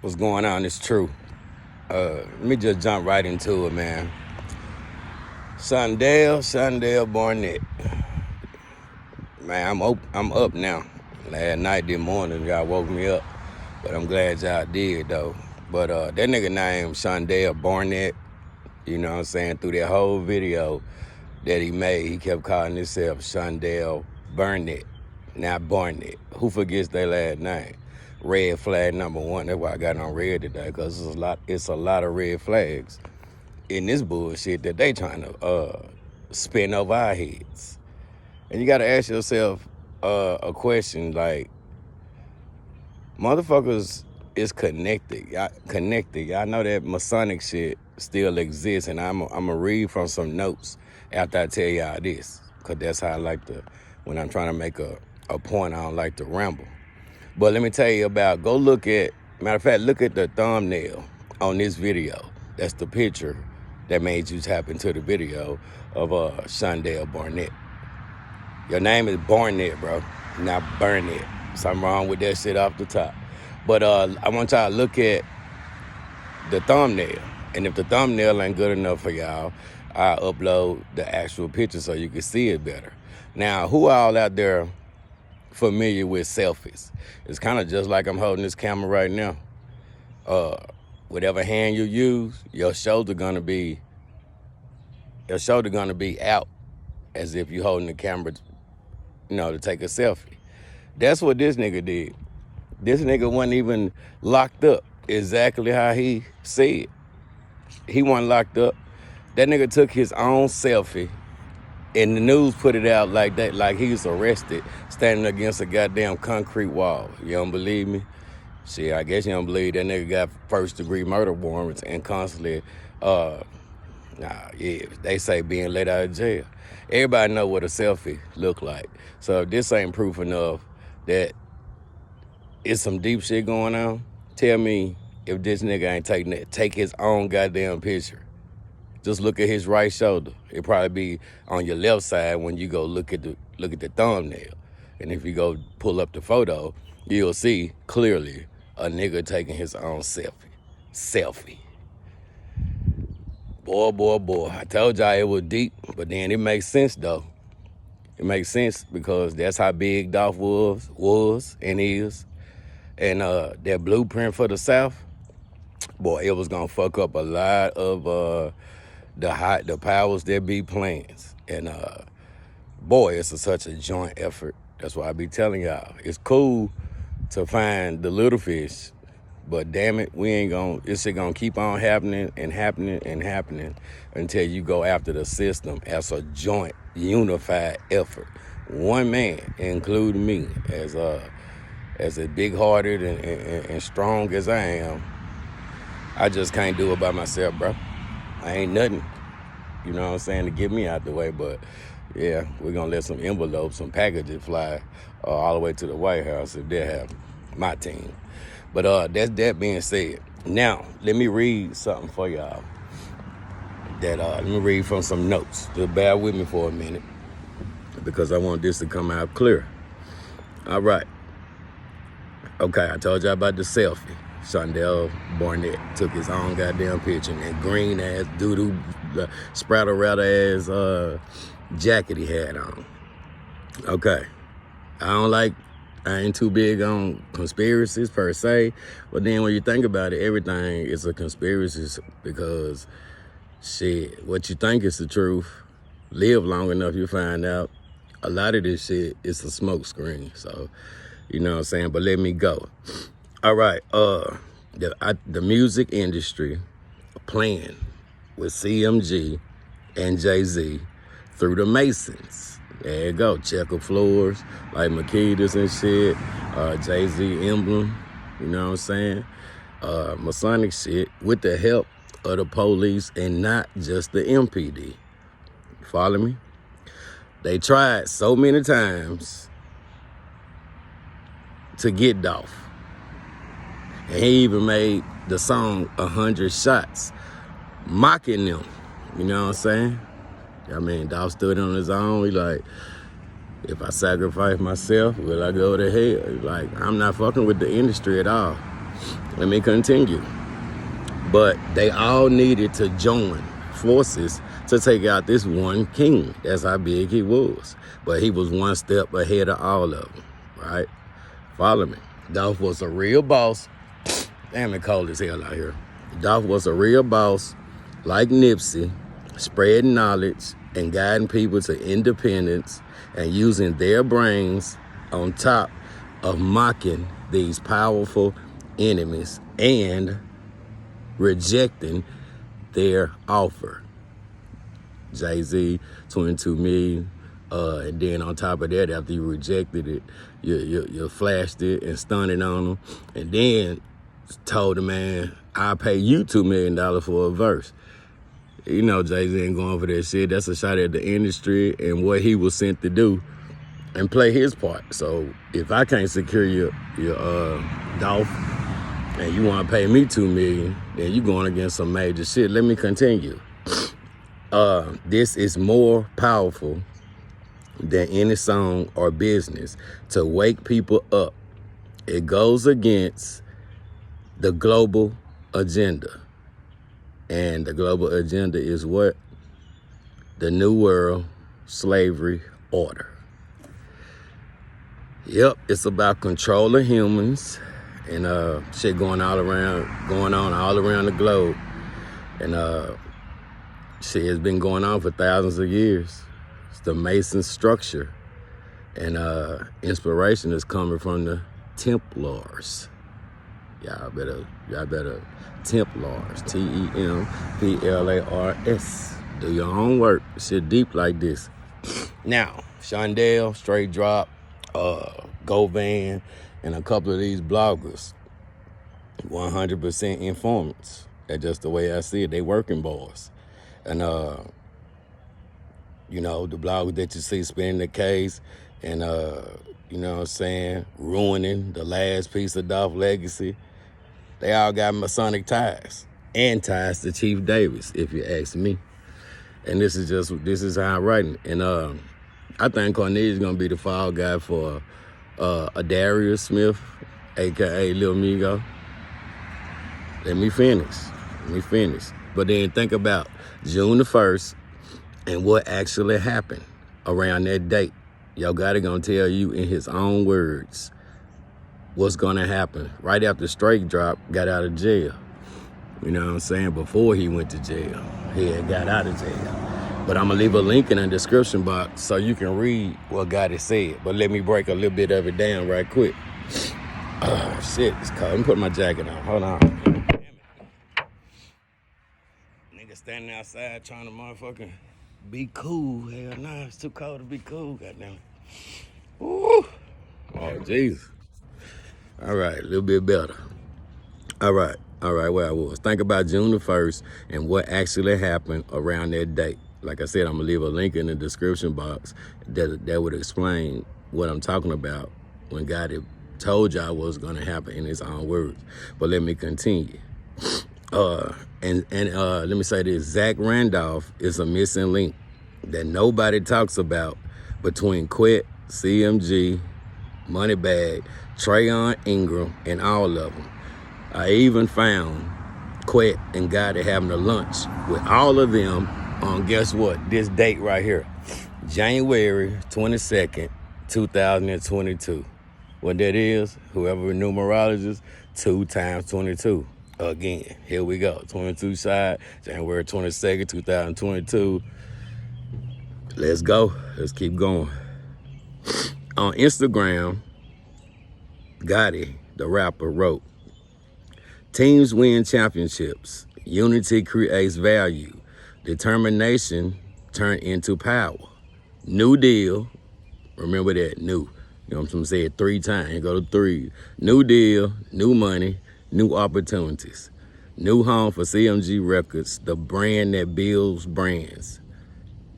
What's going on? It's true. Let me just jump right into it, man. Shundale Barnett. Man, I'm up now. Last night, this morning, y'all woke me up. But I'm glad y'all did, though. But that nigga named Shundale Barnett, you know what I'm saying, through that whole video that he made, he kept calling himself Shundale Barnett, not Barnett. Who forgets their last name? Red flag number one. That's why I got on red today, because it's a lot of red flags in this bullshit that they trying to spin over our heads. And you got to ask yourself a question like, motherfuckers is connected. Y'all know that Masonic shit still exists, and I'm going to read from some notes after I tell y'all this, because that's how I like to, when I'm trying to make a point, I don't like to ramble. But let me tell you about, go look at, matter of fact, look at the thumbnail on this video. That's the picture that made you tap into the video of Shundale Barnett. Your name is Barnett, bro, not Burnett. Something wrong with that shit off the top. But I want y'all to look at the thumbnail. And if the thumbnail ain't good enough for y'all, I'll upload the actual picture so you can see it better. Now, who all out there familiar with selfies? It's kind of just like I'm holding this camera right now. Whatever hand you use, your shoulder gonna be out as if you holding the camera, to take a selfie. That's what this nigga did. This nigga wasn't even locked up exactly how he said. He wasn't locked up. That nigga took his own selfie, and the news put it out like that, like he was arrested standing against a goddamn concrete wall. You don't believe me? Shit, I guess you don't believe that nigga got first-degree murder warrants and constantly, they say being let out of jail. Everybody know what a selfie look like. So if this ain't proof enough that it's some deep shit going on, tell me if this nigga ain't take his own goddamn picture. Just look at his right shoulder. It probably be on your left side when you go look at the thumbnail. And if you go pull up the photo, you'll see clearly a nigga taking his own selfie. Boy. I told y'all it was deep, but then it makes sense though. It makes sense because that's how big Dolph was and is. And that blueprint for the South, boy, it was gonna fuck up a lot of the powers that be plans. And boy, it's such a joint effort. That's why I be telling y'all, it's cool to find the little fish, but damn it, it's gonna keep on happening until you go after the system as a joint, unified effort. One man, including me, as big-hearted and strong as I am, I just can't do it by myself, bro. I ain't nothing, you know what I'm saying, to get me out the way. But yeah, we're gonna let some envelopes, some packages fly all the way to the White House if they have my team. But that being said, now let me read something for y'all. Let me read from some notes. Just bear with me for a minute because I want this to come out clear. All right. Okay, I told y'all about the selfie. Shundale Barnett took his own goddamn picture in that green ass doo-doo sprouter ass jacket he had on. Okay. I ain't too big on conspiracies per se, but then when you think about it, everything is a conspiracy because shit, what you think is the truth, live long enough, you find out a lot of this shit is a smoke screen. So, you know what I'm saying? But let me go. All right, the music industry playing with CMG and Jay-Z through the Masons. There you go, checker floors like Makitas and shit, Jay-Z emblem, you know what I'm saying? Masonic shit with the help of the police and not just the MPD. You follow me? They tried so many times to get Dolph. And he even made the song 100 Shots, mocking them. You know what I'm saying? I mean, Dolph stood on his own. He like, if I sacrifice myself, will I go to hell? Like, I'm not fucking with the industry at all. Let me continue. But they all needed to join forces to take out this one king. That's how big he was. But he was one step ahead of all of them, right? Follow me. Dolph was a real boss. Damn, it cold as hell out here. Dolph was a real boss, like Nipsey, spreading knowledge and guiding people to independence and using their brains on top of mocking these powerful enemies and rejecting their offer. Jay-Z, 22 million, and then on top of that, after you rejected it, you flashed it and stunned it on them, and then told the man, I'll pay you $2 million for a verse. You know Jay-Z ain't going for that shit. That's a shot at the industry and what he was sent to do and play his part. So if I can't secure your Dolph and you want to pay me $2 million, then you going against some major shit. Let me continue. This is more powerful than any song or business to wake people up. It goes against the global agenda. And the global agenda is what? The New World Slavery Order. Yep, it's about controlling humans and shit going on all around the globe. And shit has been going on for thousands of years. It's the Mason structure. And inspiration is coming from the Templars. Y'all better Templars, Templars. Do your own work. Shit deep like this. Now, Shundale, Straight Drop, Govan, and a couple of these bloggers, 100% informants. That's just the way I see it. They working boys. And, you know, the bloggers that you see spinning the case and, you know what I'm saying, ruining the last piece of Dolph legacy, they all got Masonic ties and ties to Chief Davis, if you ask me. And this is how I'm writing. And I think Cornelius is gonna be the fall guy for a Darius Smith, aka Lil Migo. Let me finish. But then think about June the 1st and what actually happened around that date. Yo Gotti gonna tell you in his own words what's gonna happen right after Straight Drop got out of jail. You know what I'm saying? Before he went to jail, he had got out of jail. But I'm gonna leave a link in the description box so you can read what Gotti said. But let me break a little bit of it down right quick. Oh shit, it's cold. Let me put my jacket on. Hold on. Damn it. Nigga standing outside trying to motherfucking be cool. Hell nah, it's too cold to be cool, goddamn. Ooh. Oh Jesus. All right, a little bit better. All right, where I was. Think about June the 1st and what actually happened around that date. Like I said, I'm gonna leave a link in the description box that would explain what I'm talking about when God told y'all what was gonna happen in his own words. But let me continue. And let me say this, Zach Randolph is a missing link that nobody talks about between Quet, CMG, Moneybag, Trayon Ingram, and all of them. I even found Quet and Gotti having a lunch with all of them on, guess what, this date right here, January 22nd, 2022. What that is, whoever a numerologist, 2 times 22. Again, here we go, 22 side, January 22nd, 2022. Let's go, let's keep going. On Instagram, Gotti, the rapper, wrote, teams win championships. Unity creates value. Determination turn into power. New deal. Remember that, new. You know what I'm saying? 3 times. You go to 3. New deal, new money, new opportunities. New home for CMG Records, the brand that builds brands.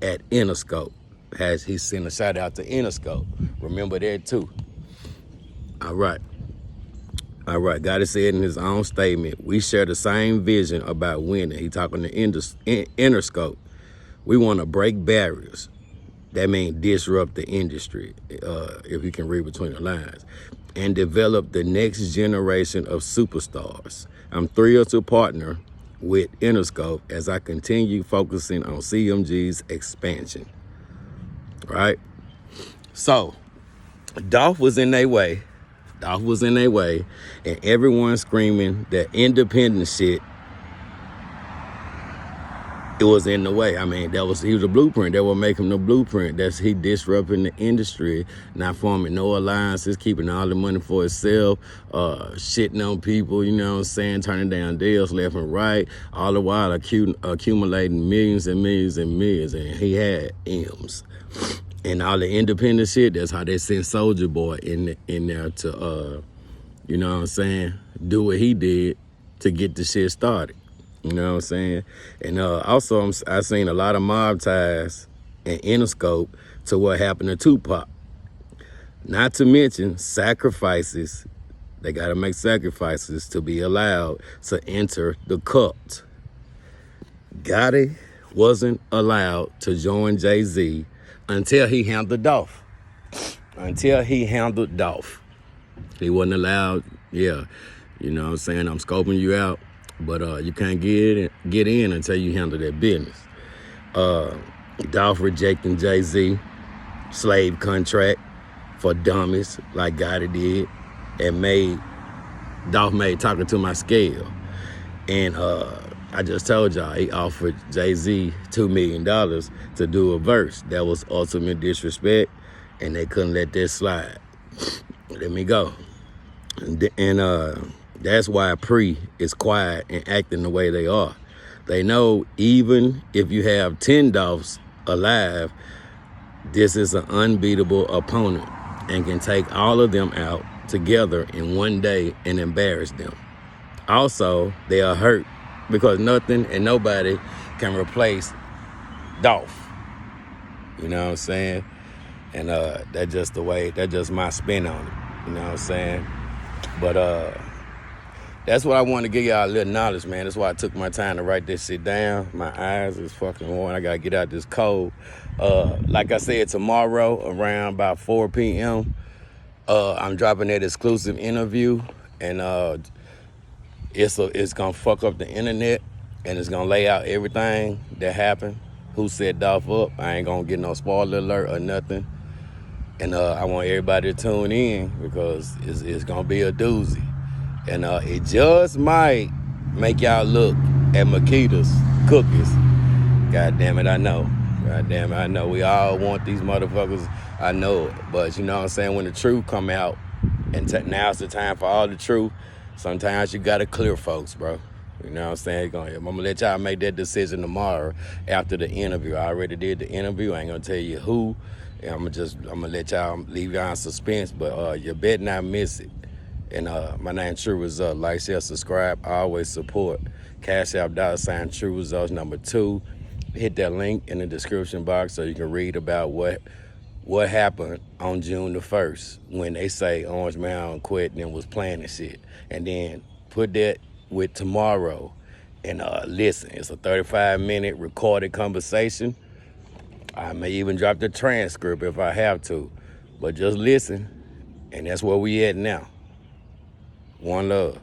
At Interscope. He sent a shout out to Interscope. Remember that too. All right. Gotti said in his own statement, we share the same vision about winning. He talking to Interscope. We want to break barriers. That means disrupt the industry, if you can read between the lines. and develop the next generation of superstars. I'm thrilled to partner with Interscope as I continue focusing on CMG's expansion. Right? So, Dolph was in their way. Dolph was in their way, and everyone screaming that independent shit, it was in the way. I mean, he was a blueprint. They were making the blueprint. He disrupting the industry, not forming no alliances, keeping all the money for himself, shitting on people, you know what I'm saying, turning down deals left and right, all the while accumulating millions and millions and millions, and he had M's. And all the independent shit, that's how they sent Soulja Boy in there to, you know what I'm saying, do what he did to get the shit started. You know what I'm saying? And also, I seen a lot of mob ties and Interscope to what happened to Tupac. Not to mention sacrifices. They got to make sacrifices to be allowed to enter the cult. Gotti wasn't allowed to join Jay-Z until he handled Dolph. He wasn't allowed, yeah. You know what I'm saying? I'm scoping you out, but you can't get in until you handle that business. Dolph rejecting Jay-Z slave contract for dummies like Gotti did, and Dolph made Talking to My Scale. And I just told y'all, he offered Jay-Z $2 million to do a verse. That was ultimate disrespect, and they couldn't let that slide. Let me go. And that's why Pre is quiet and acting the way they are. They know even if you have 10 Dolphs alive, this is an unbeatable opponent and can take all of them out together in one day and embarrass them. Also, they are hurt because nothing and nobody can replace Dolph. You know what I'm saying? And that's just my spin on it. You know what I'm saying? But that's what I want to give y'all a little knowledge, man. That's why I took my time to write this shit down. My eyes is fucking worn. I gotta get out this cold. Like I said, tomorrow around about 4 p.m., I'm dropping that exclusive interview, and it's gonna fuck up the internet, and it's gonna lay out everything that happened, who set Dolph up. I ain't gonna get no spoiler alert or nothing. And I want everybody to tune in because it's gonna be a doozy. And it just might make y'all look at Makita's cookies. God damn it, I know. God damn it, I know. We all want these motherfuckers. I know it. But you know what I'm saying? When the truth come out, and now's the time for all the truth, sometimes you gotta clear folks, bro. You know what I'm saying? I'm gonna let y'all make that decision tomorrow after the interview. I already did the interview. I ain't gonna tell you who. And I'm gonna let y'all leave y'all in suspense, but you better not miss it. And my name True Results. Like, share, subscribe, always support. Cash App $ True Results #2. Hit that link in the description box so you can read about what happened on June the 1st when they say Orange Mound quit and was playing and shit. And then put that with tomorrow and listen. It's a 35-minute recorded conversation. I may even drop the transcript if I have to, but just listen, and that's where we at now. One love.